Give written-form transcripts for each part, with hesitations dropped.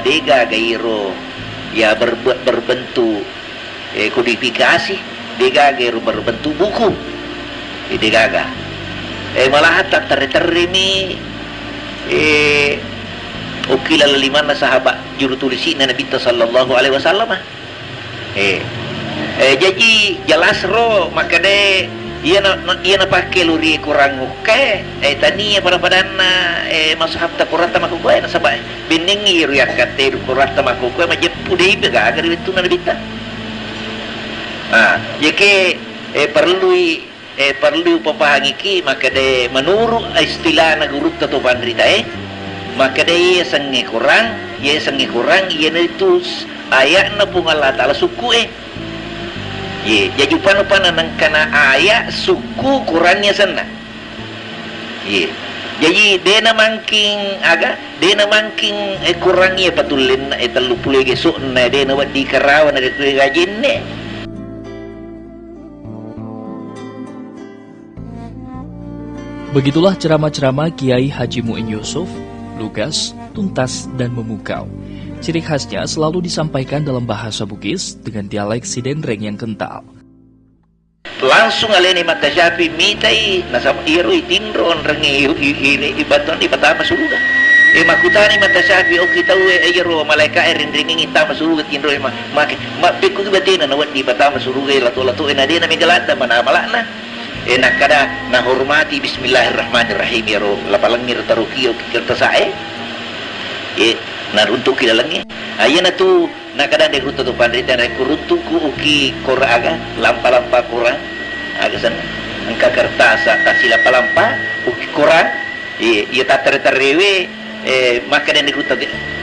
dega gairo ya berbentuk kodifikasi, dega gairo berbentuk buku, dega malah tak terimi ukila limana sahabat juru tulisi Nabi sallallahu alaihi wasallam. Jadi jelas ro maka de ia na pakai luri kurang uke tani pada mashab ta Quran ta maku na sabay biningi riya kate Quran ta maku majep pudei bega agar itu na bita jadi perlu papahangi ki maka de menurut istilah na guru ta to pandrita maka de ia sangi kurang ia itu ayat na pung Allah taala suku jadi panupanan ng kana ayat suku Qurannya sana. Jadi dena mangking Qurannya patulin na 30 gesok na dena wadi karawan na gajin ne. Begitulah ceramah-ceramah Kiai Haji Muin Yusuf, lugas, tuntas, dan memukau. Ciri khasnya selalu disampaikan dalam bahasa Bugis dengan dialek Sidenreng yang kental. Langsung aleni mata Syafi mitai nasab iru itindron rengi ibaton ibata masuluga. Makutani mata Syafi o kita iro malaika rinringin ita masuluga tindro mapiku batina nawat ibata masuluga lato enadena migalata mana malakna. Nakada nahormati bismillahirrahmanirrahim ya ro lapalang mir taruki o kirta sae. Naruntuk kilalangnya ayana tu nakada de rutu tu pandrita na kuruntu ku uki koraga lampa Quran aga san angka kertas ta sila palampa uki Quran ia ta terrewe maka de rutu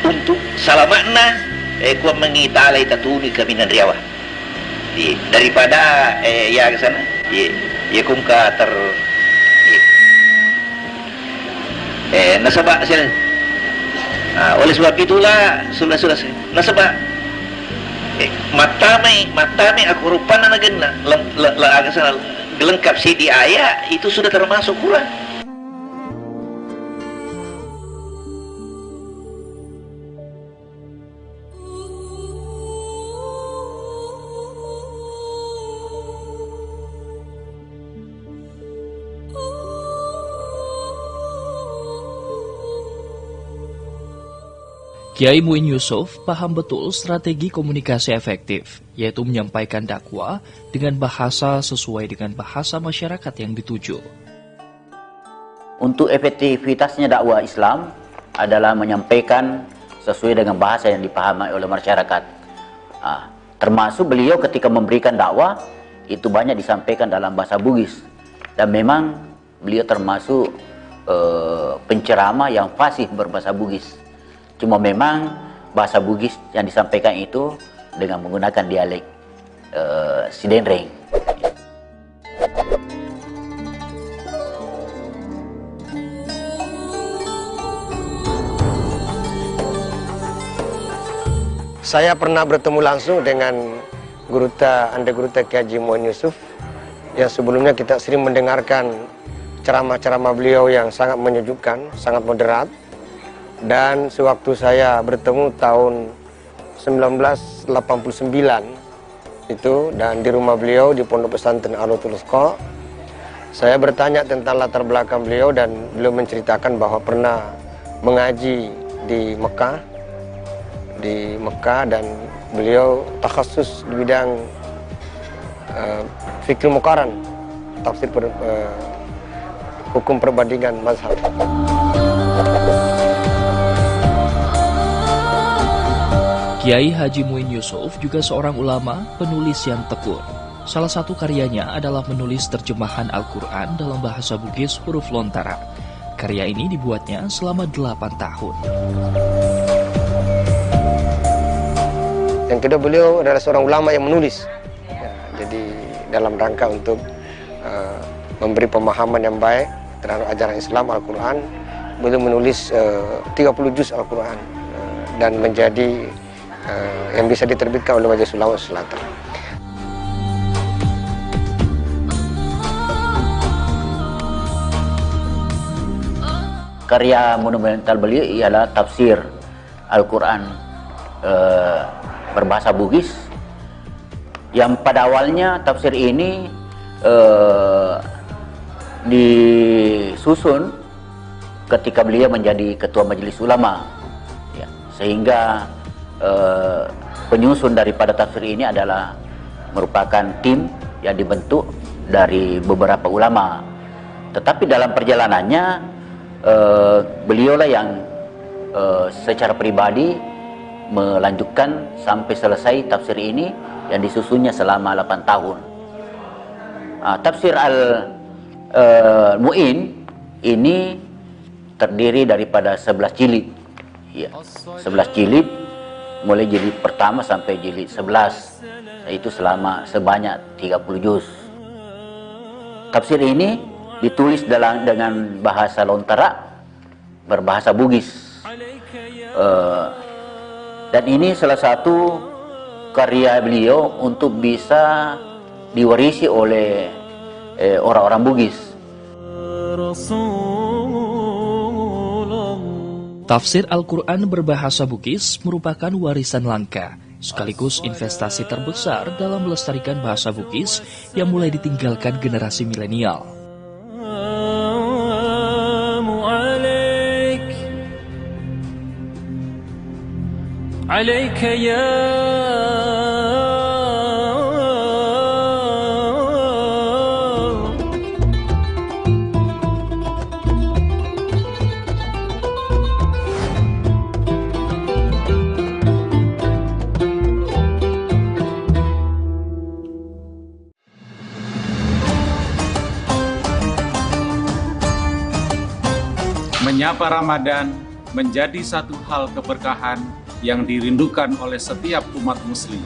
untuk salamakna ku mengitala ita tuni kaminan riawa daripada ya ke sana ya kumka ter nasaba sila. Oleh sebab itulah sudah nasabah matame aku rupana nagenna lengkap sidi ayat itu sudah termasuk Quran. Kiai Muin Yusuf paham betul strategi komunikasi efektif, yaitu menyampaikan dakwah dengan bahasa sesuai dengan bahasa masyarakat yang dituju. Untuk efektivitasnya dakwah Islam adalah menyampaikan sesuai dengan bahasa yang dipahami oleh masyarakat. Termasuk beliau ketika memberikan dakwah, itu banyak disampaikan dalam bahasa Bugis. Dan memang beliau termasuk penceramah yang fasih berbahasa Bugis. Cuma memang bahasa Bugis yang disampaikan itu dengan menggunakan dialek Sidenreng. Saya pernah bertemu langsung dengan Anda Guruta Kiai Haji Muin Yusuf yang sebelumnya kita sering mendengarkan ceramah-ceramah beliau yang sangat menyejukkan, sangat moderat. Dan sewaktu saya bertemu tahun 1989 itu dan di rumah beliau di Pondok Pesantren Al-Utul Usqa, saya bertanya tentang latar belakang beliau dan beliau menceritakan bahwa pernah mengaji di Mekah dan beliau takhasus di bidang fikih muqaran, tafsir hukum perbandingan mazhab. Kiai Haji Muin Yusuf juga seorang ulama, penulis yang tekun. Salah satu karyanya adalah menulis terjemahan Al-Quran dalam bahasa Bugis huruf lontara. Karya ini dibuatnya selama 8 tahun. Yang kedua, beliau adalah seorang ulama yang menulis. Jadi dalam rangka untuk memberi pemahaman yang baik terhadap ajaran Islam Al-Quran, beliau menulis 30 juz Al-Quran dan menjadi yang bisa diterbitkan oleh Majelis Ulama Selatan. Karya monumental beliau ialah tafsir Al-Quran berbahasa Bugis, yang pada awalnya tafsir ini disusun ketika beliau menjadi ketua Majelis Ulama, ya, sehingga penyusun daripada tafsir ini adalah merupakan tim yang dibentuk dari beberapa ulama. Tetapi dalam perjalanannya beliaulah yang secara pribadi melanjutkan sampai selesai tafsir ini yang disusunnya selama 8 tahun. Tafsir Al-Mu'in ini terdiri daripada 11 jilid, ya, 11 jilid, mulai jilid pertama sampai jilid 11, yaitu sebanyak 30 juz. Tafsir ini ditulis dengan bahasa Lontara, berbahasa Bugis, dan ini salah satu karya beliau untuk bisa diwarisi oleh orang-orang Bugis. Tafsir Al-Quran berbahasa Bugis merupakan warisan langka, sekaligus investasi terbesar dalam melestarikan bahasa Bugis yang mulai ditinggalkan generasi milenial. Menyapa Ramadan menjadi satu hal keberkahan yang dirindukan oleh setiap umat muslim.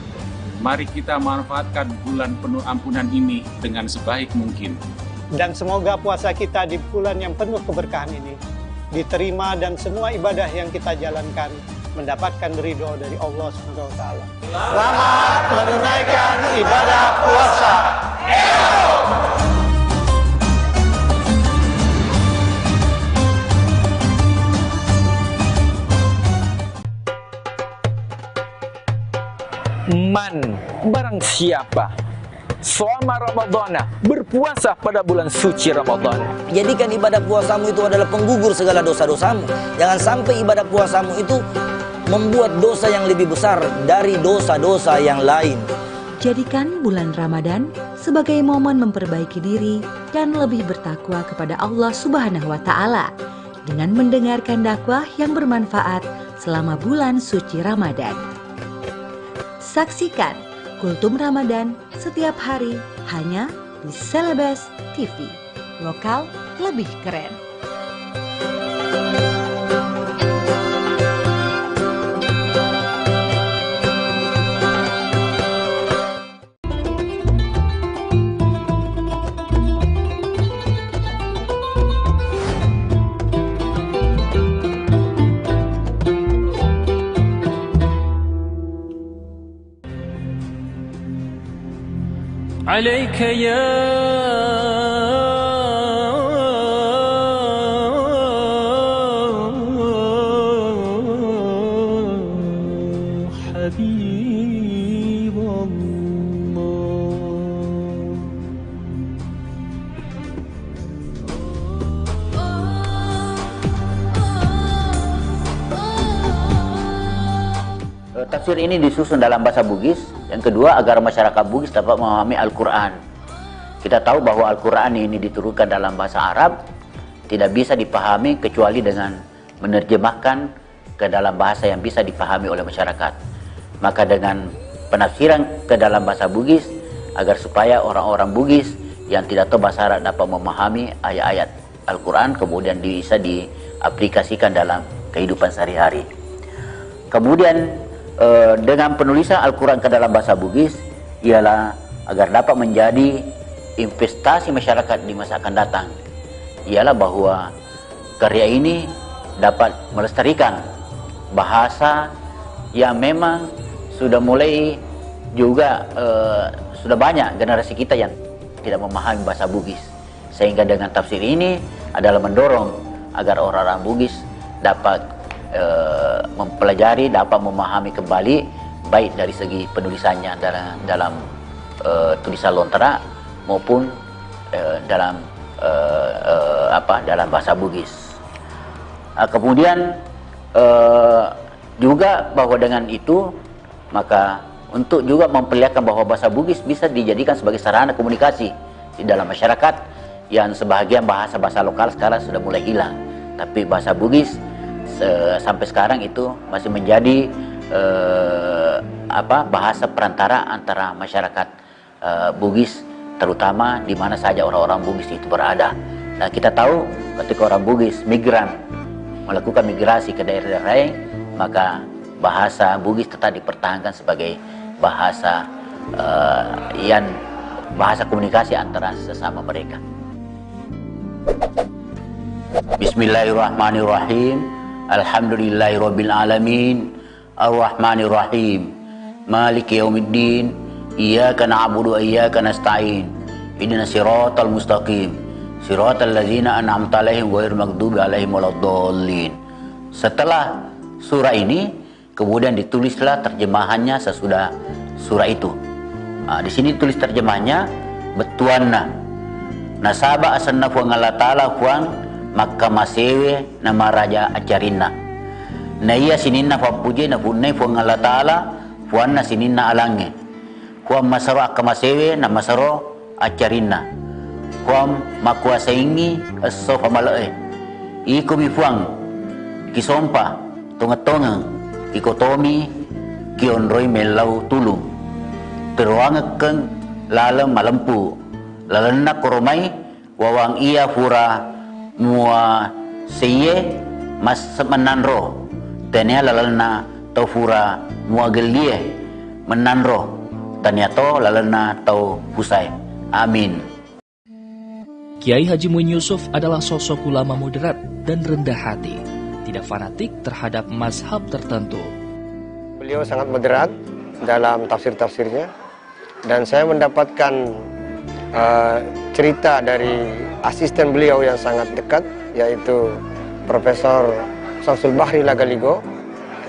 Mari kita manfaatkan bulan penuh ampunan ini dengan sebaik mungkin. Dan semoga puasa kita di bulan yang penuh keberkahan ini diterima dan semua ibadah yang kita jalankan mendapatkan ridho dari Allah SWT. Selamat menunaikan ibadah puasa. Man, barang siapa shoma Ramadhana, berpuasa pada bulan suci Ramadan. Jadikan ibadah puasamu itu adalah penggugur segala dosa-dosamu. Jangan sampai ibadah puasamu itu membuat dosa yang lebih besar dari dosa-dosa yang lain. Jadikan bulan Ramadan sebagai momen memperbaiki diri dan lebih bertakwa kepada Allah Subhanahu wa Ta'ala dengan mendengarkan dakwah yang bermanfaat selama bulan suci Ramadan. Saksikan Kultum Ramadan setiap hari hanya di Celebes TV. Lokal lebih keren. عليك يا حبيب الله. Tafsir ini disusun dalam bahasa Bugis. Yang kedua, agar masyarakat Bugis dapat memahami Al-Quran. Kita tahu bahwa Al-Quran ini diturunkan dalam bahasa Arab, tidak bisa dipahami kecuali dengan menerjemahkan ke dalam bahasa yang bisa dipahami oleh masyarakat. Maka dengan penafsiran ke dalam bahasa Bugis, agar supaya orang-orang Bugis yang tidak tahu bahasa Arab dapat memahami ayat-ayat Al-Quran, kemudian bisa diaplikasikan dalam kehidupan sehari-hari. Kemudian dengan penulisan Al-Quran ke dalam bahasa Bugis ialah agar dapat menjadi investasi masyarakat di masa akan datang. Ialah bahwa karya ini dapat melestarikan bahasa yang memang sudah mulai juga sudah banyak generasi kita yang tidak memahami bahasa Bugis, sehingga dengan tafsir ini adalah mendorong agar orang-orang Bugis dapat mempelajari, dapat memahami kembali baik dari segi penulisannya dalam tulisan Lontara maupun dalam bahasa Bugis. Kemudian juga bahwa dengan itu maka untuk juga memperlihatkan bahwa bahasa Bugis bisa dijadikan sebagai sarana komunikasi di dalam masyarakat, yang sebahagian bahasa-bahasa lokal sekarang sudah mulai hilang, tapi bahasa Bugis sampai sekarang itu masih menjadi bahasa perantara antara masyarakat Bugis, terutama di mana saja orang-orang Bugis itu berada. Nah, kita tahu ketika orang Bugis migran melakukan migrasi ke daerah-daerah lain, maka bahasa Bugis tetap dipertahankan sebagai bahasa bahasa komunikasi antara sesama mereka. Bismillahirrahmanirrahim. Alhamdulillahirabbil alamin. Arrahmanirrahim. Maliki yaumiddin. Iyyaka na'budu wa iyyaka nasta'in. Ihdinas siratal mustaqim. Siratal ladzina an'amta 'alaihim ghairil maghdubi 'alaihim waladdallin. Setelah surah ini, kemudian ditulislah terjemahannya sesudah surah itu. Di sini tulis terjemahannya betuanna. Nasaba asanna fuang Allah Ta'ala fuang maka masewe nama raja acarina. Na iya sininna fapuje na funne fuang Allah Ta'ala fuanna sininna alange. Fuang masaro akamasewe na masaro acarina. Fuang makuasaingi aso famalae. Iko bifuang kisompa tonga-tonga ikotomi kionroi melau tulung teruangakeng lalam malempu lalana koromai wawang iya fura mua seye mas menanro tania lalana tau fura mua gelie menanro tania to lalana tau pusai. Amin. Kiai Haji Muin Yusuf adalah sosok ulama moderat dan rendah hati, tidak fanatik terhadap mazhab tertentu. Beliau sangat moderat dalam tafsir-tafsirnya, dan saya mendapatkan cerita dari asisten beliau yang sangat dekat, yaitu Profesor Samsul Bahri Lagaligo,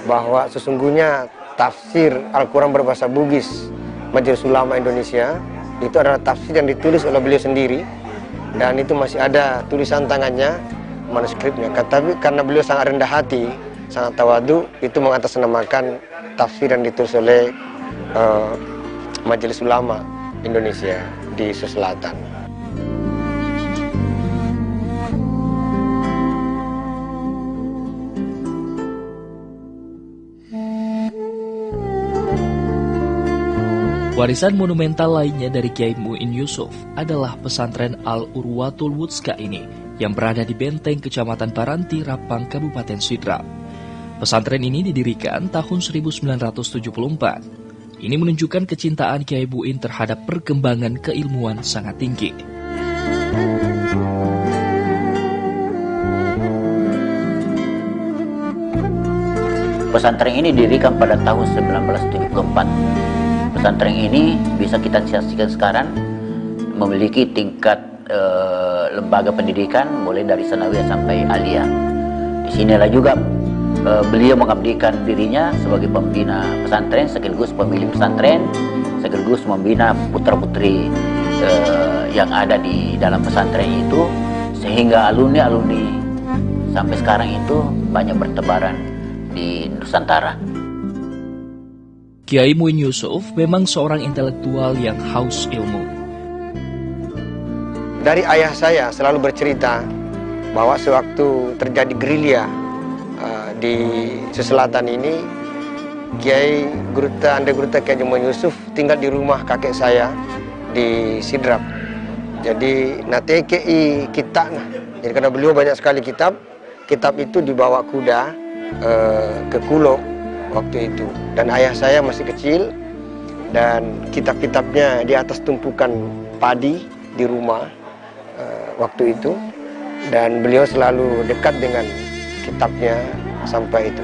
bahwa sesungguhnya tafsir Al-Quran berbahasa Bugis Majelis Ulama Indonesia itu adalah tafsir yang ditulis oleh beliau sendiri, dan itu masih ada tulisan tangannya, manuskripnya. Tapi karena beliau sangat rendah hati, sangat tawadu, itu mengatasnamakan tafsir yang ditulis oleh Majelis Ulama Indonesia di Sulawesi Selatan. Warisan monumental lainnya dari Kiai Muin Yusuf adalah pesantren Al-Urwatul Wuthqa ini yang berada di Benteng Kecamatan Paranti, Rapang, Kabupaten Sidrap. Pesantren ini didirikan tahun 1974. Ini menunjukkan kecintaan Kiai Muin terhadap perkembangan keilmuan sangat tinggi. Pesantren ini didirikan pada tahun 1974. Pesantren ini bisa kita saksikan sekarang memiliki tingkat lembaga pendidikan mulai dari sanawiyah sampai aliyah. Di sinilah juga beliau mengabdikan dirinya sebagai pembina pesantren, sekaligus pemilik pesantren, sekaligus membina putra-putri yang ada di dalam pesantren itu, sehingga alumni-alumni sampai sekarang itu banyak bertebaran di Nusantara. Kiai Muin Yusuf memang seorang intelektual yang haus ilmu. Dari ayah saya selalu bercerita bahwa sewaktu terjadi gerilya di Selatan ini, Kiai Ande Guruta Kiai Haji Muin Yusuf tinggal di rumah kakek saya di Sidrap. Jadi nateki kitab. Jadi karena beliau banyak sekali kitab itu dibawa kuda ke Kulo waktu itu, dan ayah saya masih kecil, dan kitab-kitabnya di atas tumpukan padi di rumah waktu itu, dan beliau selalu dekat dengan kitabnya sampai itu.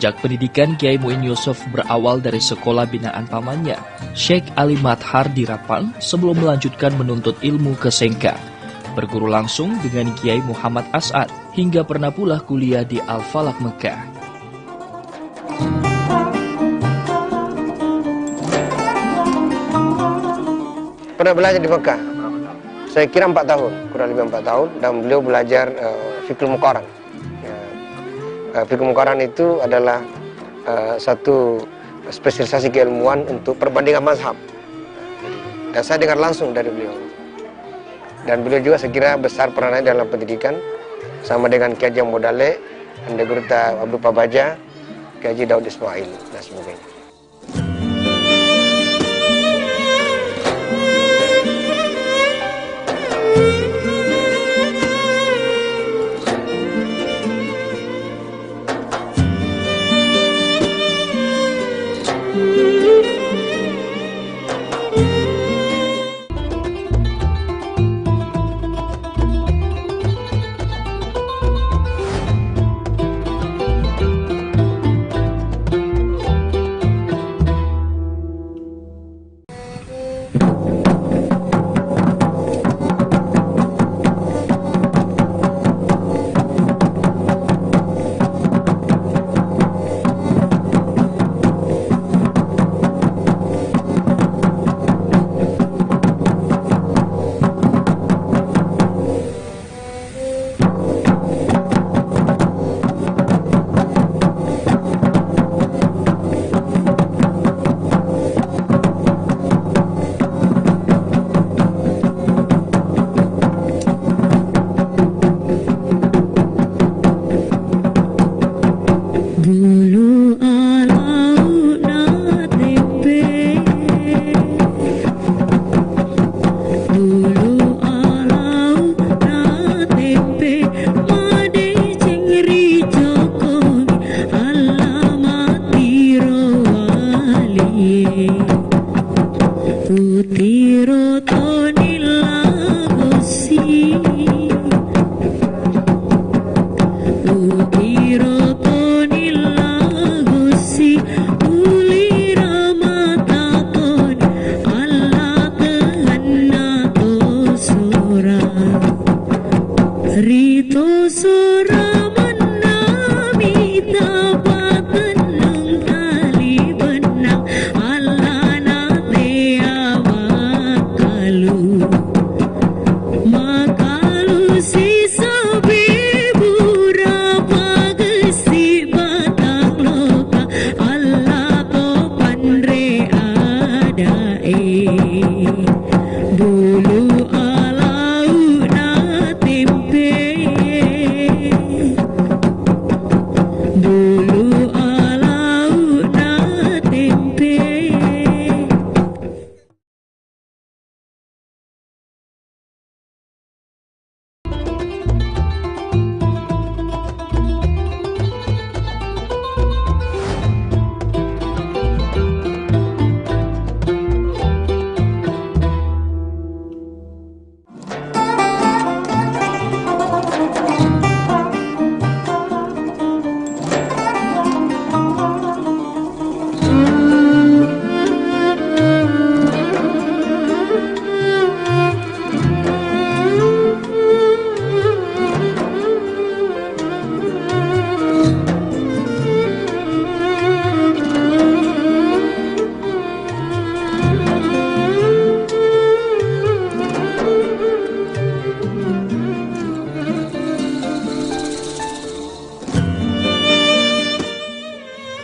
Jejak pendidikan Kiai Muin Yusuf berawal dari sekolah binaan pamannya, Syekh Ali Madhar di Rapang, sebelum melanjutkan menuntut ilmu ke Sengka. Berguru langsung dengan Kiai Muhammad As'ad, hingga pernah pula kuliah di Al-Falak Mekah. Pernah belajar di Mekah. Saya kira 4 tahun, kurang lebih 4 tahun, dan beliau belajar Fiqhul Muqaran. Fiqhul Muqaran itu adalah satu spesialisasi keilmuan untuk perbandingan mazhab. Dan saya dengar langsung dari beliau. Dan beliau juga saya kira besar peranannya dalam pendidikan, sama dengan Kiai Haji Modale, Anda Gurta Abdul Pabaja, Kiai Haji Daud Ismail, dan sebagainya.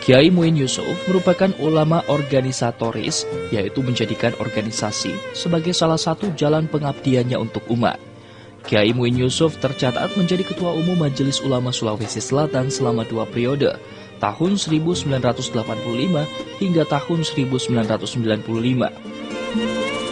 Kiai Muin Yusuf merupakan ulama organisatoris, yaitu menjadikan organisasi sebagai salah satu jalan pengabdiannya untuk umat. Kiai Muin Yusuf tercatat menjadi Ketua Umum Majelis Ulama Sulawesi Selatan selama 2 periode, tahun 1985 hingga tahun 1995.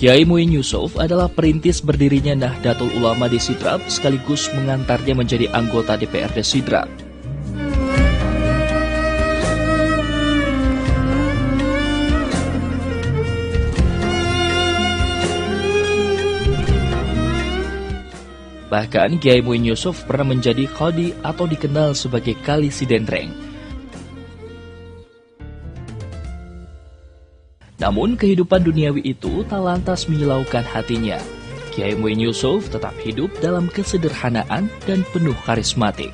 Kiai Muin Yusuf adalah perintis berdirinya Nahdlatul Ulama di Sidrap sekaligus mengantarnya menjadi anggota DPRD Sidrap. Bahkan Kiai Muin Yusuf pernah menjadi khodi atau dikenal sebagai Kali Sidendreng. Namun kehidupan duniawi itu tak lantas menyilaukan hatinya. Kiai Muin Yusuf tetap hidup dalam kesederhanaan dan penuh karismatik.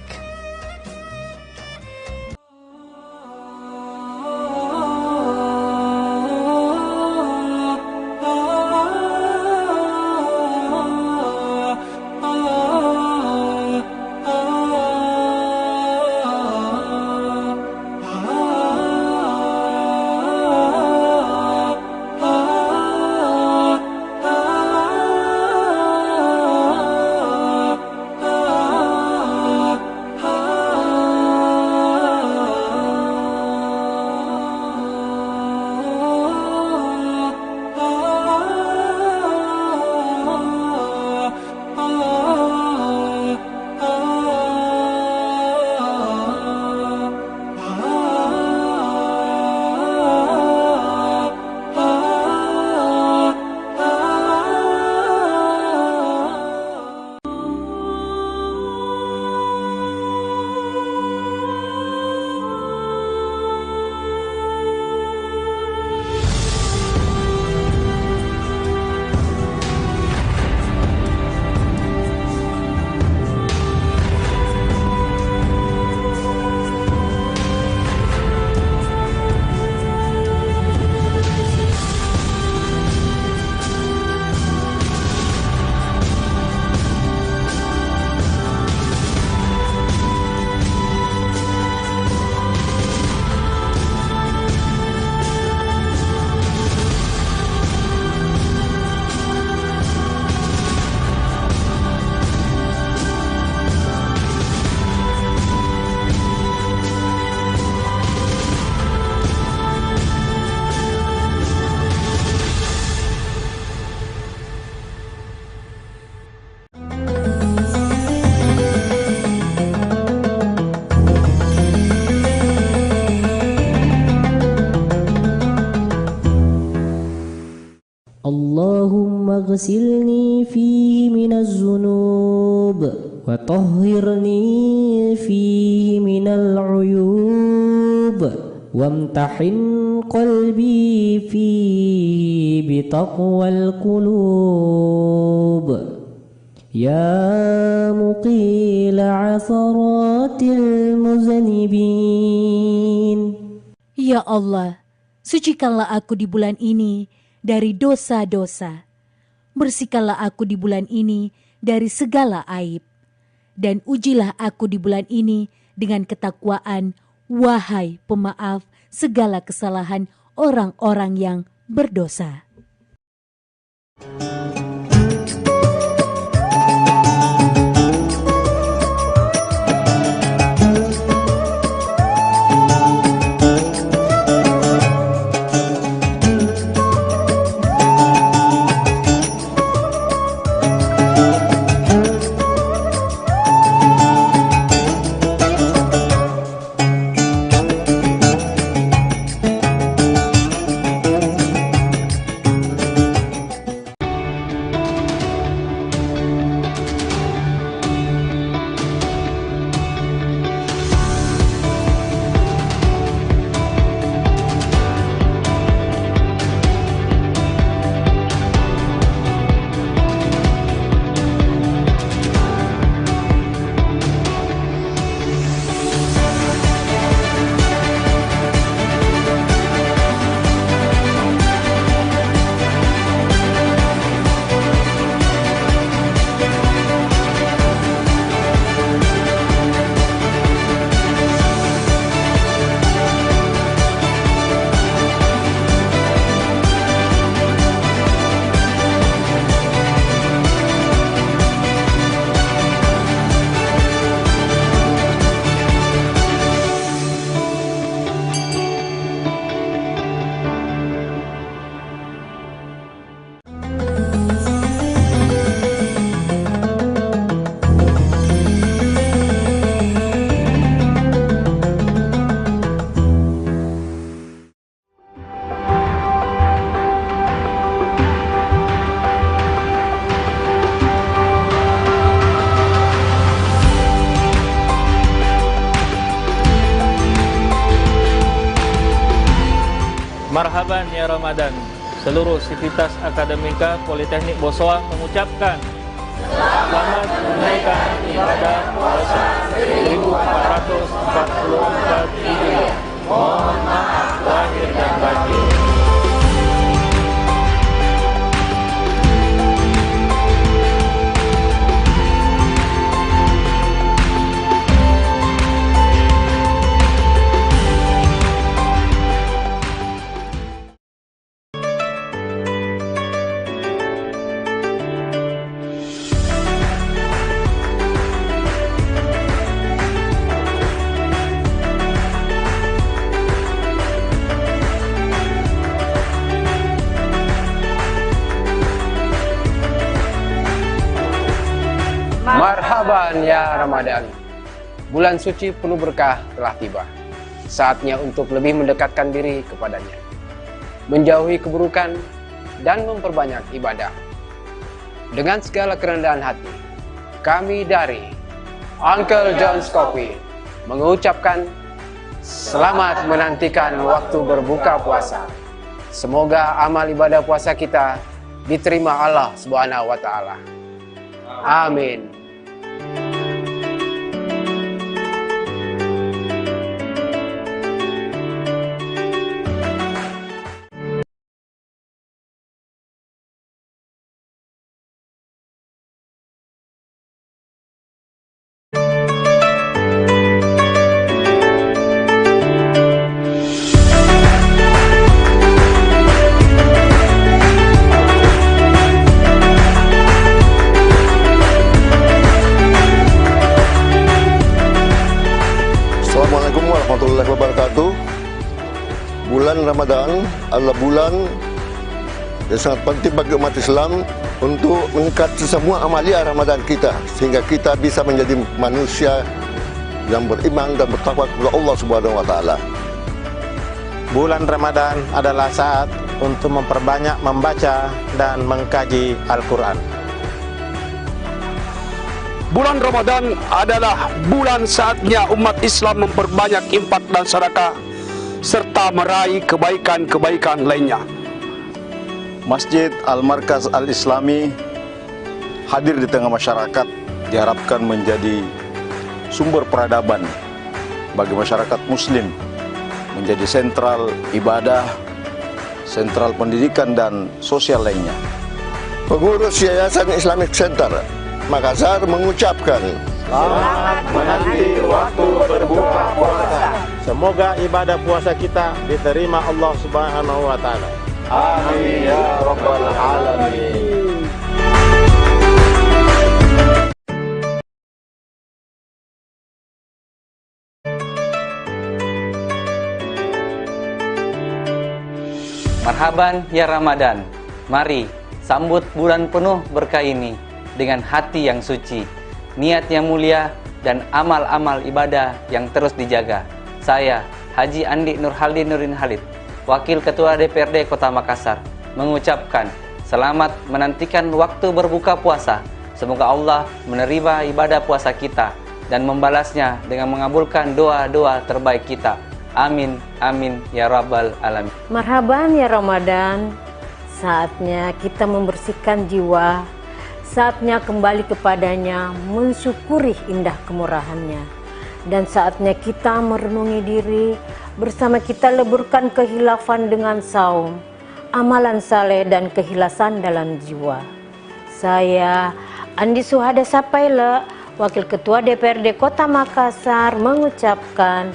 Allahumma ghsilni fihi minaz zunub wa tahhirni fihi minal uyub wamtahin qalbi fihi bitaqwal qulub ya muqila asaratil muznibin. Ya Allah, sucikanlah aku di bulan ini dari dosa-dosa. Bersihkanlah aku di bulan ini dari segala aib. Dan ujilah aku di bulan ini dengan ketakwaan, wahai pemaaf segala kesalahan orang-orang yang berdosa. Ramadan. Seluruh sivitas akademika Politeknik Bosowa mengucapkan selamat menunaikan ibadah puasa 1444 Hijriah. Mohon maaf lahir dan batin. Marhaban ya Ramadan. Bulan suci penuh berkah telah tiba. Saatnya untuk lebih mendekatkan diri kepadanya, menjauhi keburukan dan memperbanyak ibadah. Dengan segala kerendahan hati, kami dari Uncle John's Coffee mengucapkan selamat menantikan waktu berbuka puasa. Semoga amal ibadah puasa kita diterima Allah Subhanahu wa taala. Amin. Assalamualaikum warahmatullahi wabarakatuh. Bulan Ramadan adalah bulan yang sangat penting bagi umat Islam untuk meningkatkan semua amalia Ramadan kita, sehingga kita bisa menjadi manusia yang beriman dan bertakwa kepada Allah Subhanahu wa taala. Bulan Ramadan adalah saat untuk memperbanyak membaca dan mengkaji Al-Quran. Bulan Ramadan adalah bulan saatnya umat Islam memperbanyak infak dan sedekah serta meraih kebaikan-kebaikan lainnya. Masjid Al-Markaz Al-Islami hadir di tengah masyarakat, diharapkan menjadi sumber peradaban bagi masyarakat muslim, menjadi sentral ibadah, sentral pendidikan dan sosial lainnya. Pengurus Yayasan Islamic Center Makassar mengucapkan selamat menanti waktu berbuka puasa. Semoga ibadah puasa kita diterima Allah Subhanahu wa taala. Amin ya rabbal alamin. Marhaban ya Ramadan. Mari sambut bulan penuh berkah ini dengan hati yang suci, niat yang mulia, dan amal-amal ibadah yang terus dijaga. Saya, Haji Andi Nurhaldi Nurin Halid, Wakil Ketua DPRD Kota Makassar, mengucapkan selamat menantikan waktu berbuka puasa. Semoga Allah menerima ibadah puasa kita dan membalasnya dengan mengabulkan doa-doa terbaik kita. Amin, amin, ya Rabbal Alamin. Marhaban ya Ramadan, saatnya kita membersihkan jiwa, saatnya kembali kepadanya, mensyukuri indah kemurahannya. Dan saatnya kita merenungi diri, bersama kita leburkan kehilafan dengan saum, amalan saleh dan kehilasan dalam jiwa. Saya, Andi Suhada Sapaila, Wakil Ketua DPRD Kota Makassar, mengucapkan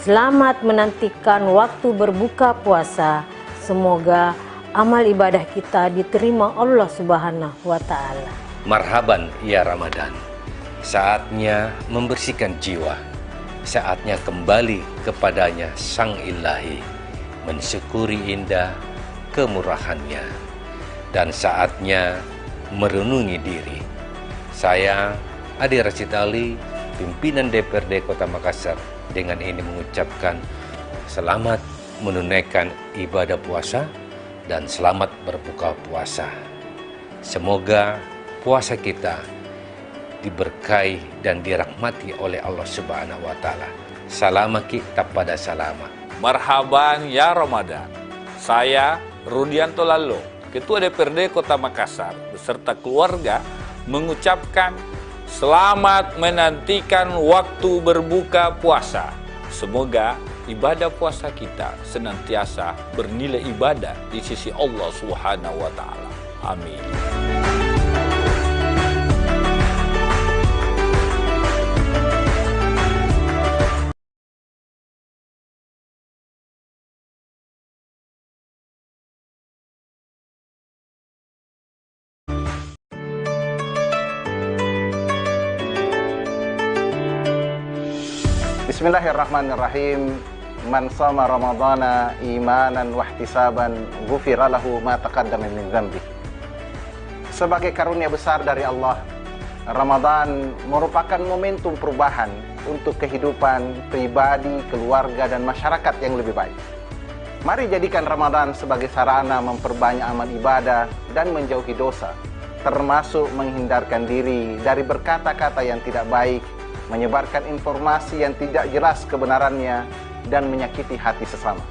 selamat menantikan waktu berbuka puasa. Semoga amal ibadah kita diterima Allah Subhanahu wa taala. Marhaban ya Ramadan. Saatnya membersihkan jiwa. Saatnya kembali kepadanya Sang Ilahi, mensyukuri indah kemurahannya. Dan saatnya merenungi diri. Saya Adi Rashid Ali, pimpinan DPRD Kota Makassar, dengan ini mengucapkan selamat menunaikan ibadah puasa dan selamat berbuka puasa. Semoga puasa kita diberkahi dan dirahmati oleh Allah Subhanahu wa taala. Salama kita pada salama. Marhaban ya Ramadan. Saya Rudianto Lalo, Ketua DPRD Kota Makassar, beserta keluarga mengucapkan selamat menantikan waktu berbuka puasa. Semoga ibadah puasa kita senantiasa bernilai ibadah di sisi Allah Subhanahu wa Ta'ala. Amin. Bismillahirrahmanirrahim. Man shoma ramadhana imanan wahtisaban ghufira lahu ma taqaddama min dzambi. Sebagai karunia besar dari Allah, Ramadan merupakan momentum perubahan untuk kehidupan pribadi, keluarga, dan masyarakat yang lebih baik. Mari jadikan Ramadan sebagai sarana memperbanyak amal ibadah dan menjauhi dosa, termasuk menghindarkan diri dari berkata-kata yang tidak baik, menyebarkan informasi yang tidak jelas kebenarannya, dan menyakiti hati sesama.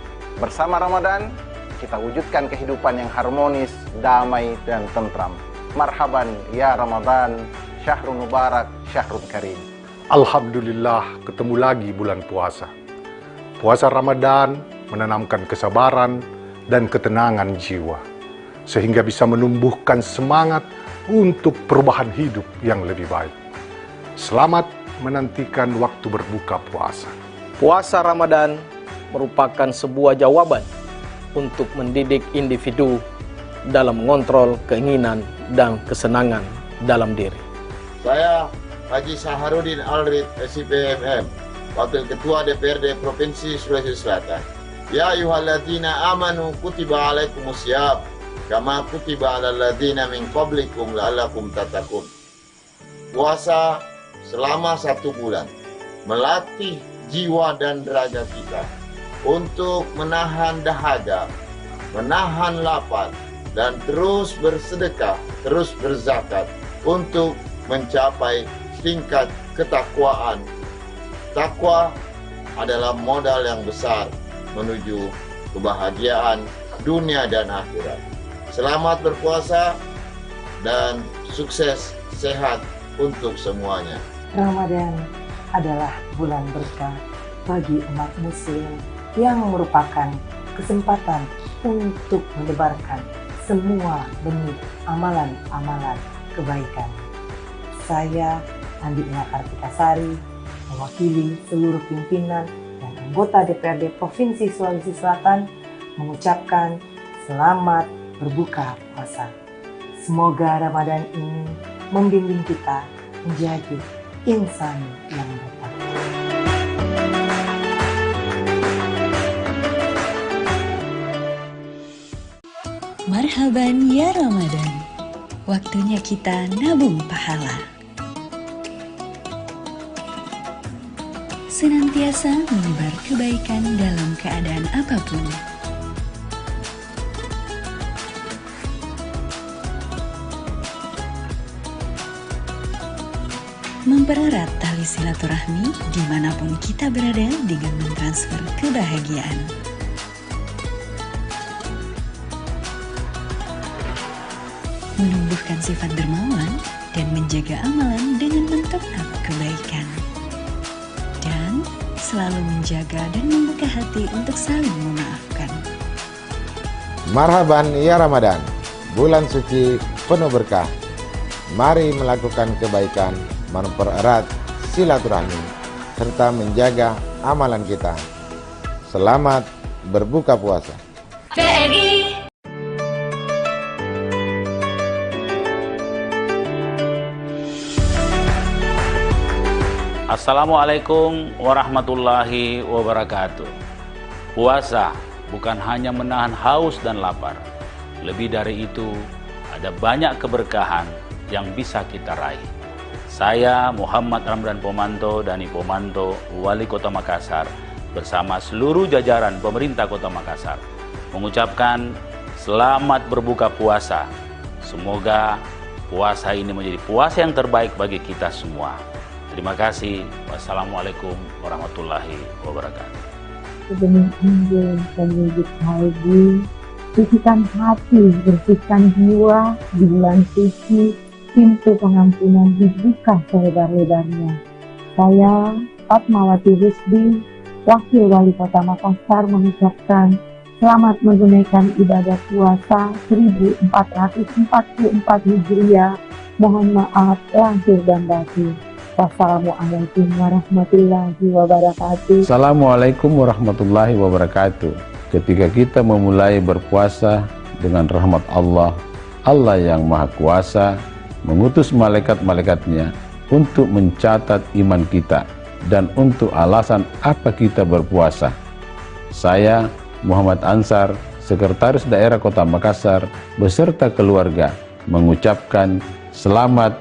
Bersama Ramadan, kita wujudkan kehidupan yang harmonis, damai, dan tentram. Marhaban ya Ramadan, syahrul mubarak, syahrul karim. Alhamdulillah, ketemu lagi bulan puasa. Puasa Ramadan menanamkan kesabaran dan ketenangan jiwa, sehingga bisa menumbuhkan semangat untuk perubahan hidup yang lebih baik. Selamat menantikan waktu berbuka puasa. Puasa Ramadan merupakan sebuah jawaban untuk mendidik individu dalam mengontrol keinginan dan kesenangan dalam diri. Saya Haji Saharudin Alrid, SIPMM, Wakil Ketua DPRD Provinsi Sulawesi Selatan. Ya ayyuhalladzina amanu kutiba alaikumusiyam kama kutiba alal ladzina min qablikum la'allakum tattaqun. Puasa selama 1 bulan melatih jiwa dan raga kita untuk menahan dahaga, menahan lapar, dan terus bersedekah, terus berzakat untuk mencapai tingkat ketakwaan. Takwa adalah modal yang besar menuju kebahagiaan dunia dan akhirat. Selamat berpuasa dan sukses sehat untuk semuanya. Ramadan adalah bulan berkah bagi umat muslim yang merupakan kesempatan untuk menebarkan semua benih amalan-amalan kebaikan. Saya, Andi Ina Kartikasari, mewakili seluruh pimpinan dan anggota DPRD Provinsi Sulawesi Selatan, mengucapkan selamat berbuka puasa. Semoga Ramadan ini membimbing kita menjadi insan yang bertakwa. Marhaban ya Ramadan, waktunya kita nabung pahala. Senantiasa menyebar kebaikan dalam keadaan apapun. Mempererat tali silaturahmi dimanapun kita berada dengan mentransfer kebahagiaan. Menumbuhkan sifat dermawan dan menjaga amalan dengan menetap kebaikan. Dan selalu menjaga dan membuka hati untuk saling memaafkan. Marhaban ya Ramadan, bulan suci penuh berkah. Mari melakukan kebaikan, mempererat silaturahmi, serta menjaga amalan kita. Selamat berbuka puasa. TNI. Assalamualaikum warahmatullahi wabarakatuh. Puasa bukan hanya menahan haus dan lapar. Lebih dari itu, ada banyak keberkahan yang bisa kita raih. Saya Muhammad Ramdan Pomanto Dani Pomanto, Wali Kota Makassar, bersama seluruh jajaran pemerintah Kota Makassar mengucapkan selamat berbuka puasa. Semoga puasa ini menjadi puasa yang terbaik bagi kita semua. Terima kasih. Wassalamualaikum warahmatullahi wabarakatuh. Sebening Injil dan wujud haji sucikan hati, bersihkan jiwa di bulan suci, pintu pengampunan dibuka selebar-lebarnya. Saya, Fatmawati Rusdi, Wakil Wali Kota Makassar mengucapkan selamat menunaikan ibadah puasa 1444 Hijriah. Mohon maaf lahir dan batin. Wassalamualaikum warahmatullahi wabarakatuh. Assalamualaikum warahmatullahi wabarakatuh. Ketika kita memulai berpuasa dengan rahmat Allah, Allah yang Maha Kuasa mengutus malaikat-malaikatnya untuk mencatat iman kita dan untuk alasan apa kita berpuasa. Saya, Muhammad Ansar, Sekretaris Daerah Kota Makassar, beserta keluarga mengucapkan selamat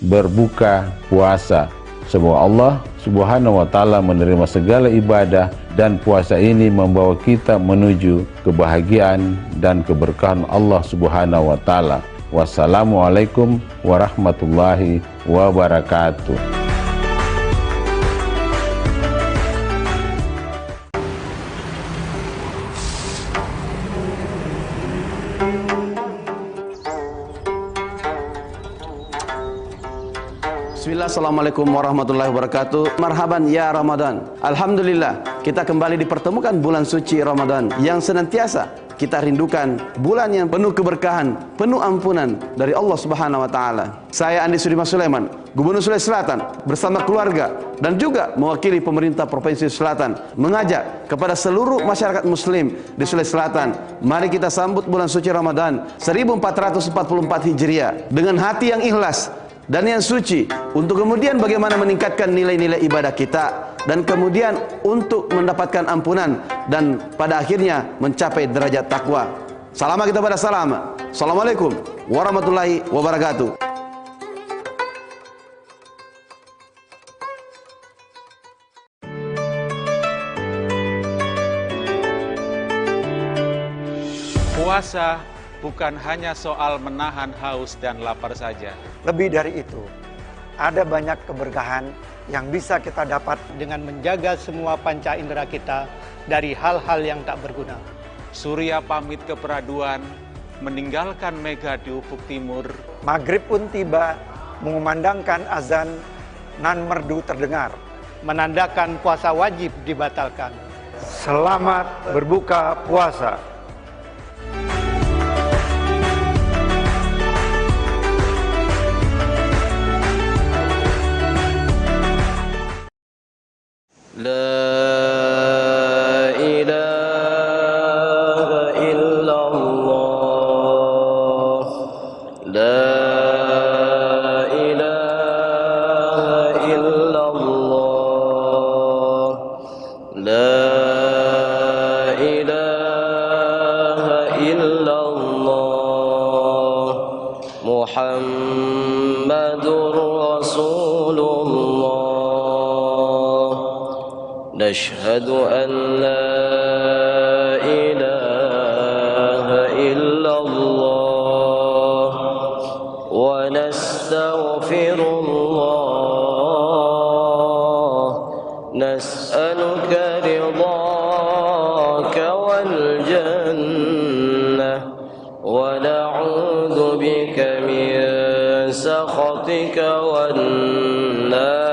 berbuka puasa. Semoga Allah Subhanahu wa Ta'ala menerima segala ibadah dan puasa ini membawa kita menuju kebahagiaan dan keberkahan Allah Subhanahu wa Ta'ala. Wassalamualaikum warahmatullahi wabarakatuh. Bismillah, assalamualaikum warahmatullahi wabarakatuh. Marhaban ya Ramadan. Alhamdulillah, kita kembali dipertemukan bulan suci Ramadan yang senantiasa kita rindukan, bulan yang penuh keberkahan, penuh ampunan dari Allah Subhanahu wa Ta'ala. Saya Andi Sudirman Sulaiman, Gubernur Sulawesi Selatan, bersama keluarga dan juga mewakili pemerintah Provinsi Selatan, mengajak kepada seluruh masyarakat Muslim di Sulawesi Selatan, mari kita sambut bulan suci Ramadan 1444 Hijriah dengan hati yang ikhlas dan yang suci, untuk kemudian bagaimana meningkatkan nilai-nilai ibadah kita, dan kemudian untuk mendapatkan ampunan dan pada akhirnya mencapai derajat takwa. Salam kita pada salam. Assalamualaikum warahmatullahi wabarakatuh. Puasa bukan hanya soal menahan haus dan lapar saja. Lebih dari itu, ada banyak keberkahan yang bisa kita dapat dengan menjaga semua panca indera kita dari hal-hal yang tak berguna. Surya pamit ke peraduan, meninggalkan mega di ufuk timur. Maghrib pun tiba, mengumandangkan azan, nan merdu terdengar, menandakan puasa wajib dibatalkan. Selamat berbuka puasa. La ilaha illallah, la ilaha illallah, la ilaha illallah, Muhammadur Rasulullah. نشهد أن لا إله إلا الله ونستغفر الله نسألك رضاك والجنة ونعوذ بك من سخطك والنار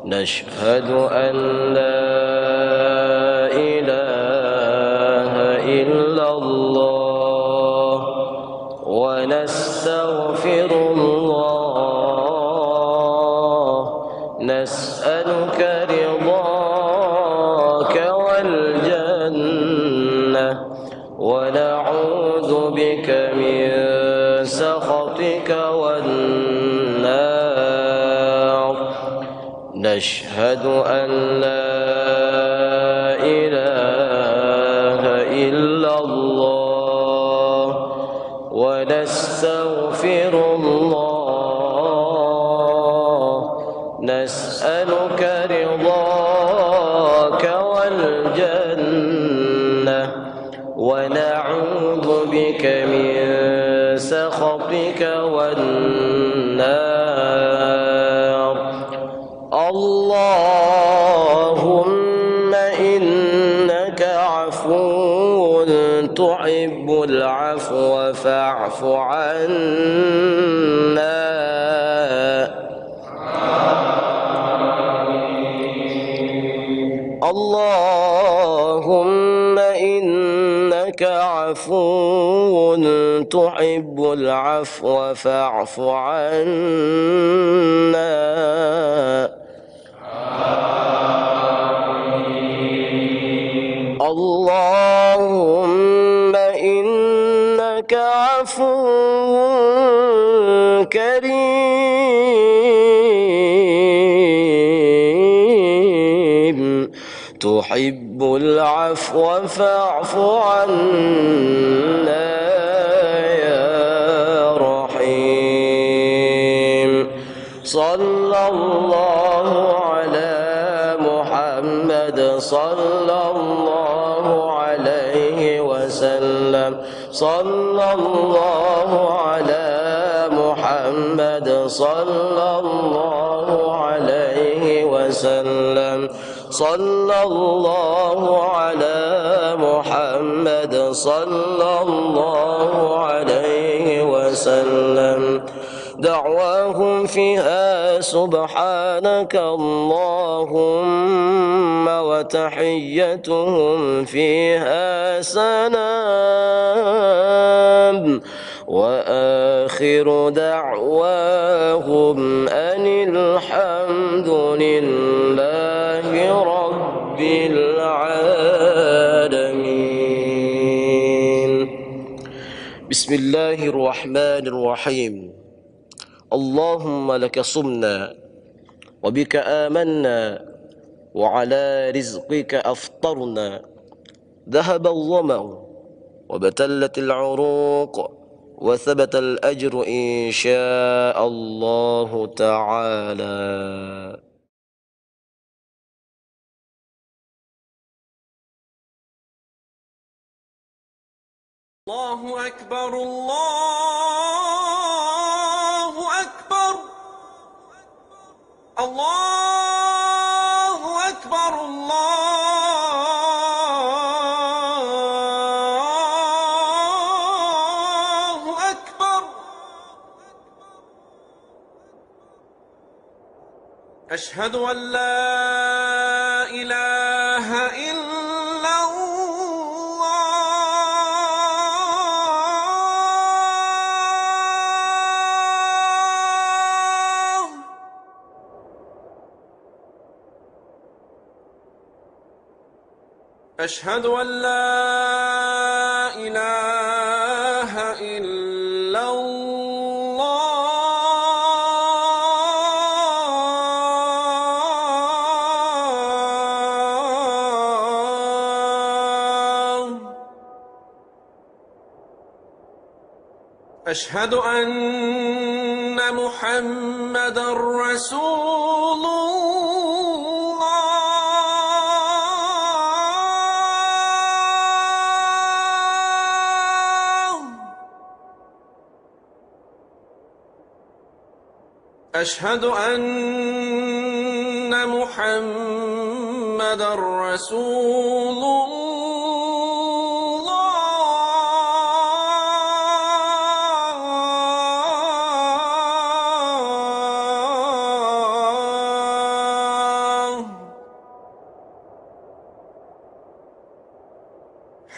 نشهد أن لا إله إلا الله ونستغفر الله نسألك رضاك والجنة ونعوذ بك من سخطك والنار نشهد أن لا إله إلا الله ونستغفر الله نسألك رضاك والجنة ونعوذ بك من سخطك والنار اللهم إنك عفو العفو فاعف عنا اللهم إنك عفو تحب العفو فاعف عنا اللهم إنك عفو كريم تحب العفو فاعف عنا يا رحيم صلى الله على محمد صلى الله عليه وسلم صلى الله على محمد صلى الله عليه وسلم صلى الله على محمد صلى الله عليه وسلم دعواهم فيها سبحانك اللهم وتحيتهم فيها سلام وآخر دعواهم أن الحمد لله رب العالمين بسم الله الرحمن الرحيم اللهم لك صمنا وبك آمنا وعلى رزقك أفطرنا ذهب الظمأ وبتلت العروق وثبت الأجر إن شاء الله تعالى الله أكبر الله أكبر الله أكبر الله أكبر أشهد أن لا إله إلا أشهد أن لا إله إلا الله أشهد أن محمدًا رسول أشهد أن محمدًا رسول الله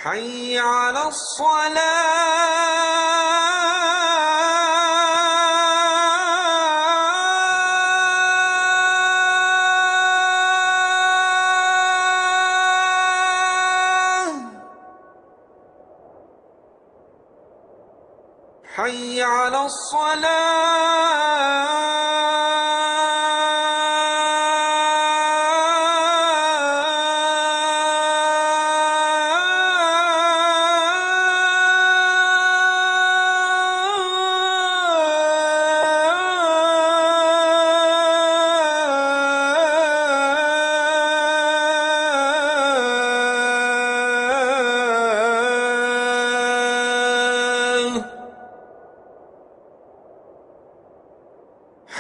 حي على حي على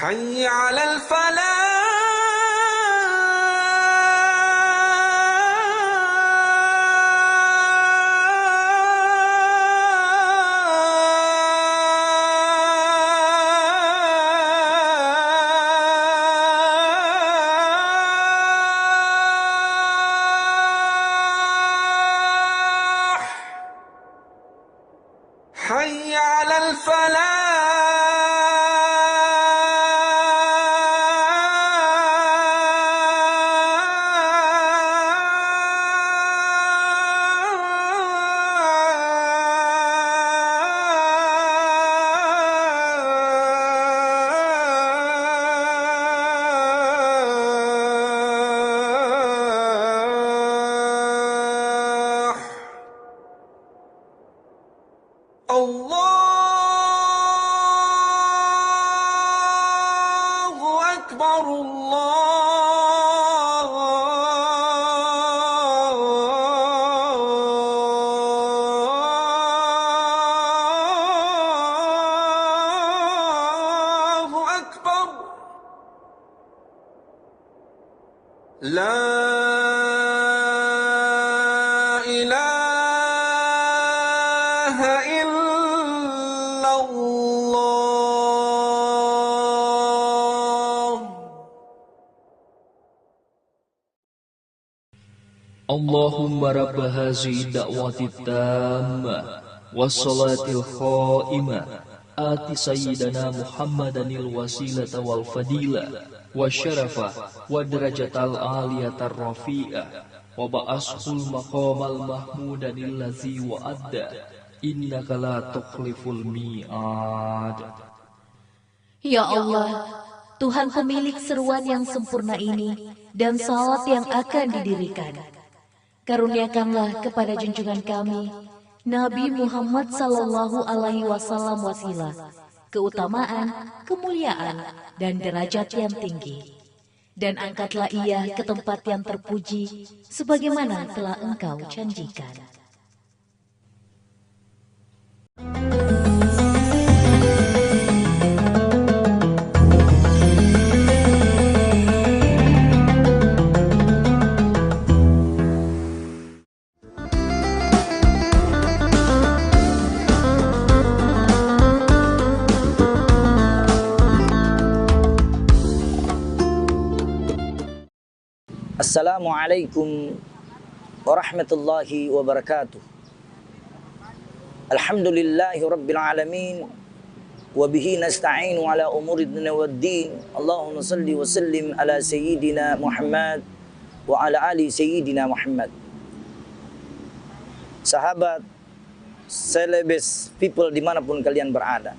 حي على الفلاح أكبر الله أكبر لا إله إلا الله اللهم رب هذه الدعوة التامة والصلاة القائمة آت سيدنا محمدا الوسيلة والفضيلة والشرف والدرجة العالية الرفيعة وبعثه المقام المحمود الذي وعد إنك لا تخلف الميعاد. Ya Allah, Tuhan pemilik seruan yang sempurna ini dan salat yang akan didirikan, karuniakanlah kepada junjungan kami Nabi Muhammad sallallahu alaihi wasallam wasilah, keutamaan, kemuliaan, dan derajat yang tinggi. Dan angkatlah ia ke tempat yang terpuji sebagaimana telah Engkau janjikan. Assalamualaikum warahmatullahi wabarakatuh. Alhamdulillahi rabbil alamin wa bihi nasta'inu ala umuri dunya waddin. Allahumma salli wa sallim ala sayyidina Muhammad wa ala ali sayyidina Muhammad. Sahabat, celebes people dimanapun kalian berada,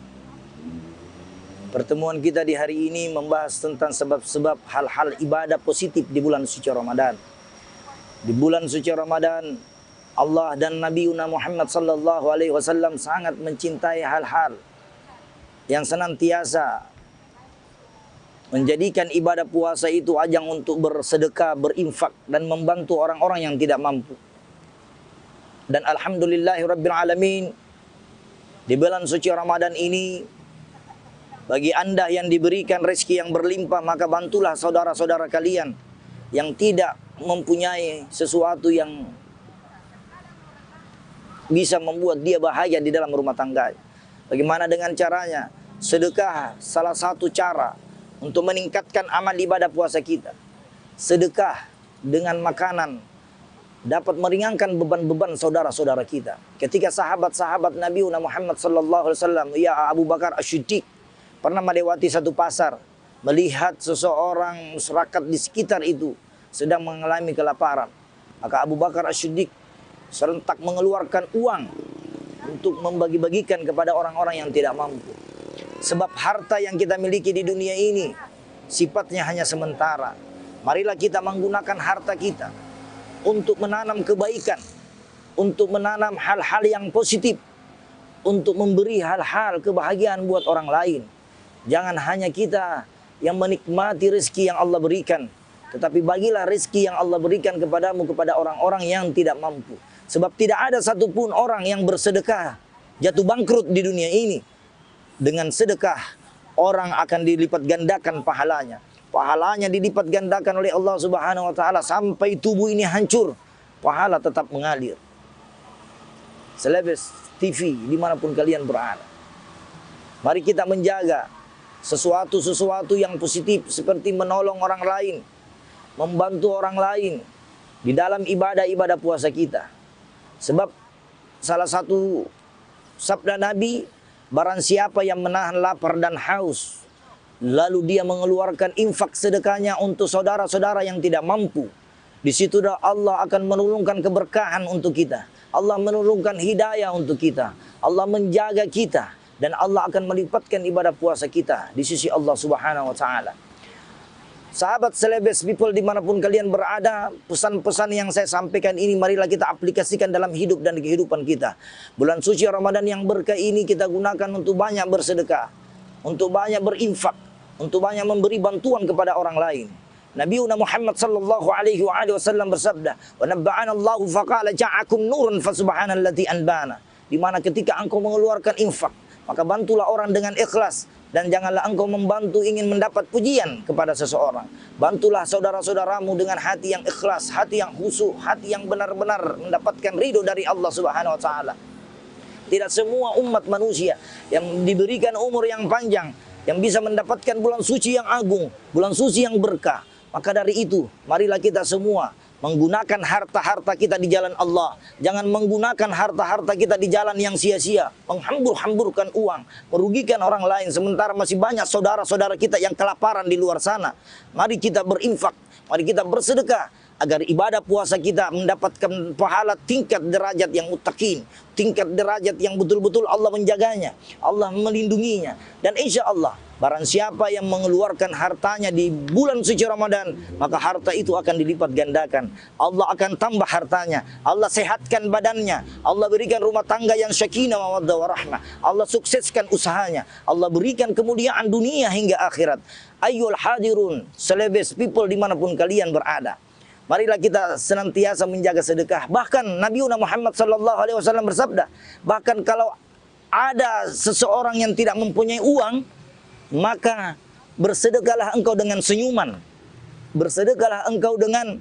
pertemuan kita di hari ini membahas tentang sebab-sebab hal-hal ibadah positif di bulan suci Ramadan. Di bulan suci Ramadan, Allah dan Nabi Muhammad sallallahu alaihi wasallam sangat mencintai hal-hal yang senantiasa menjadikan ibadah puasa itu ajang untuk bersedekah, berinfak, dan membantu orang-orang yang tidak mampu. Dan alhamdulillahirabbil alamin, di bulan suci Ramadan ini, bagi Anda yang diberikan rezeki yang berlimpah, maka bantulah saudara-saudara kalian yang tidak mempunyai sesuatu yang bisa membuat dia bahagia di dalam rumah tangga. Bagaimana dengan caranya? Sedekah salah satu cara untuk meningkatkan amal ibadah puasa kita. Sedekah dengan makanan dapat meringankan beban-beban saudara-saudara kita. Ketika sahabat-sahabat Nabi Muhammad sallallahu alaihi wasallam, ya Abu Bakar As-Siddiq, pernah melewati satu pasar, melihat seseorang masyarakat di sekitar itu sedang mengalami kelaparan. Maka Abu Bakar As-Siddiq serentak mengeluarkan uang untuk membagi-bagikan kepada orang-orang yang tidak mampu. Sebab harta yang kita miliki di dunia ini sifatnya hanya sementara. Marilah kita menggunakan harta kita untuk menanam kebaikan, untuk menanam hal-hal yang positif, untuk memberi hal-hal kebahagiaan buat orang lain. Jangan hanya kita yang menikmati rezeki yang Allah berikan, tetapi bagilah rezeki yang Allah berikan kepadamu kepada orang-orang yang tidak mampu. Sebab tidak ada satupun orang yang bersedekah jatuh bangkrut di dunia ini. Dengan sedekah, orang akan dilipat gandakan pahalanya. Pahalanya dilipat gandakan oleh Allah Subhanahu wa Ta'ala sampai tubuh ini hancur, pahala tetap mengalir. Celebes TV dimanapun kalian berada, mari kita menjaga sesuatu yang positif seperti menolong orang lain, membantu orang lain di dalam ibadah-ibadah puasa kita. Sebab salah satu sabda Nabi, barang siapa yang menahan lapar dan haus, lalu dia mengeluarkan infak sedekahnya untuk saudara-saudara yang tidak mampu, di situ Allah akan menurunkan keberkahan untuk kita. Allah menurunkan hidayah untuk kita. Allah menjaga kita. Dan Allah akan melipatkan ibadah puasa kita di sisi Allah Subhanahu wa Ta'ala. Sahabat celebes people dimanapun kalian berada, pesan-pesan yang saya sampaikan ini marilah kita aplikasikan dalam hidup dan kehidupan kita. Bulan suci Ramadan yang berkah ini kita gunakan untuk banyak bersedekah, untuk banyak berinfak, untuk banyak memberi bantuan kepada orang lain. Nabi Muhammad sallallahu alaihi wasallam bersabda, "Wa nabba'ana Allahu faqala ja'akum nurun fasubhanalladzi anbana." Di mana ketika engkau mengeluarkan infak, maka bantulah orang dengan ikhlas dan janganlah engkau membantu ingin mendapat pujian kepada seseorang. Bantulah saudara-saudaramu dengan hati yang ikhlas, hati yang khusyuk, hati yang benar-benar mendapatkan ridho dari Allah Subhanahu wa taala. Tidak semua umat manusia yang diberikan umur yang panjang yang bisa mendapatkan bulan suci yang agung, bulan suci yang berkah. Maka dari itu, marilah kita semua menggunakan harta-harta kita di jalan Allah. Jangan menggunakan harta-harta kita di jalan yang sia-sia, menghambur-hamburkan uang, merugikan orang lain, sementara masih banyak saudara-saudara kita yang kelaparan di luar sana. Mari kita berinfak, mari kita bersedekah, agar ibadah puasa kita mendapatkan pahala tingkat derajat yang muttaqin, tingkat derajat yang betul-betul Allah menjaganya, Allah melindunginya. Dan insya Allah, barang siapa yang mengeluarkan hartanya di bulan suci Ramadan, maka harta itu akan dilipat gandakan. Allah akan tambah hartanya, Allah sehatkan badannya, Allah berikan rumah tangga yang syakinah mawaddah warahmah, Allah sukseskan usahanya, Allah berikan kemuliaan dunia hingga akhirat. Ayyul hadirun, celebes people dimanapun kalian berada, marilah kita senantiasa menjaga sedekah. Bahkan Nabi Muhammad SAW bersabda, bahkan kalau ada seseorang yang tidak mempunyai uang, maka bersedekahlah engkau dengan senyuman, bersedekahlah engkau dengan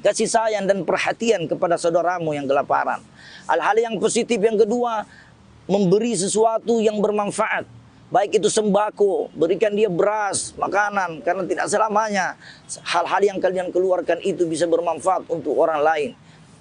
kasih sayang dan perhatian kepada saudaramu yang kelaparan. Hal-hal yang positif yang kedua, memberi sesuatu yang bermanfaat. Baik itu sembako, berikan dia beras, makanan, karena tidak selamanya hal-hal yang kalian keluarkan itu bisa bermanfaat untuk orang lain.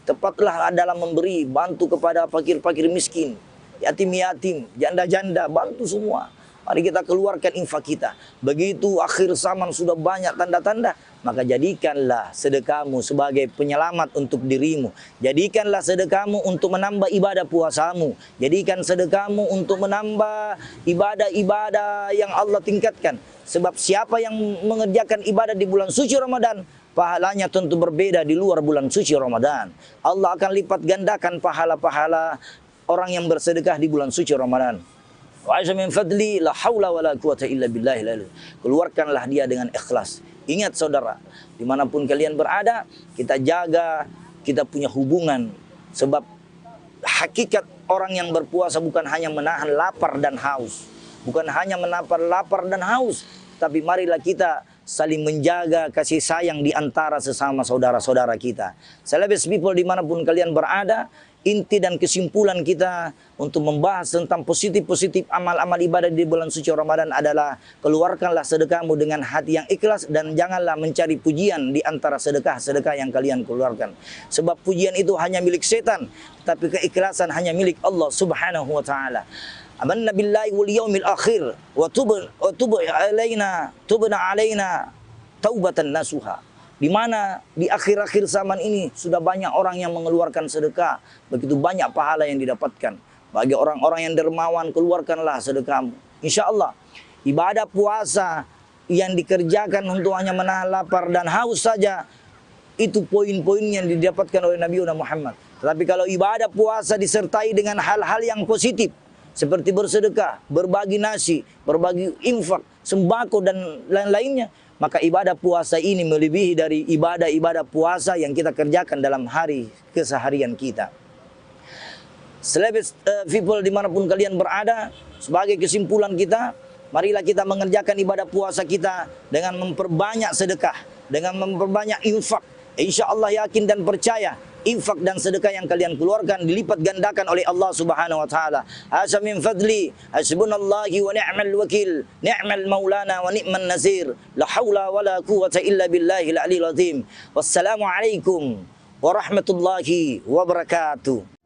Tepatlah dalam memberi, bantu kepada fakir-fakir miskin, yatim-yatim, janda-janda, bantu semua. Mari kita keluarkan infak kita. Begitu akhir zaman sudah banyak tanda-tanda, maka jadikanlah sedekahmu sebagai penyelamat untuk dirimu. Jadikanlah sedekahmu untuk menambah ibadah puasamu. Jadikan sedekahmu untuk menambah ibadah-ibadah yang Allah tingkatkan. Sebab siapa yang mengerjakan ibadah di bulan suci Ramadan, pahalanya tentu berbeda di luar bulan suci Ramadan. Allah akan lipat gandakan pahala-pahala orang yang bersedekah di bulan suci Ramadan. Wa min fadli la haula wala quwata illa billahi. Keluarkanlah dia dengan ikhlas. Ingat saudara, dimanapun kalian berada, kita jaga, kita punya hubungan. Sebab hakikat orang yang berpuasa bukan hanya menahan lapar dan haus, bukan hanya menahan lapar dan haus, tapi marilah kita saling menjaga kasih sayang di antara sesama saudara-saudara kita. Celebes people dimanapun kalian berada, inti dan kesimpulan kita untuk membahas tentang positif-positif amal-amal ibadah di bulan suci Ramadan adalah keluarkanlah sedekahmu dengan hati yang ikhlas dan janganlah mencari pujian di antara sedekah-sedekah yang kalian keluarkan. Sebab pujian itu hanya milik setan, tapi keikhlasan hanya milik Allah Subhanahu wa taala. Amanna billahi wal yaumil akhir wa tubna alaina taubatan nasuha. Di mana di akhir-akhir zaman ini sudah banyak orang yang mengeluarkan sedekah, begitu banyak pahala yang didapatkan. Bagi orang-orang yang dermawan, keluarkanlah sedekahmu. Insya Allah, ibadah puasa yang dikerjakan untuk hanya menahan lapar dan haus saja, itu poin-poin yang didapatkan oleh Nabi Muhammad. Tetapi kalau ibadah puasa disertai dengan hal-hal yang positif, seperti bersedekah, berbagi nasi, berbagi infak, sembako, dan lain-lainnya, maka ibadah puasa ini melebihi dari ibadah-ibadah puasa yang kita kerjakan dalam hari keseharian kita. Celebes people dimanapun kalian berada, sebagai kesimpulan kita, marilah kita mengerjakan ibadah puasa kita dengan memperbanyak sedekah, dengan memperbanyak infak. Insya Allah yakin dan percaya, infak dan sedekah yang kalian keluarkan dilipat gandakan oleh Allah Subhanahu wa taala. Asa min fadli, hasbunallahi wa ni'mal wakil, ni'mal maulana wa ni'man nazir. La haula wala quwwata illa billahil aliyil azim. Wassalamu alaikum warahmatullahi wabarakatuh.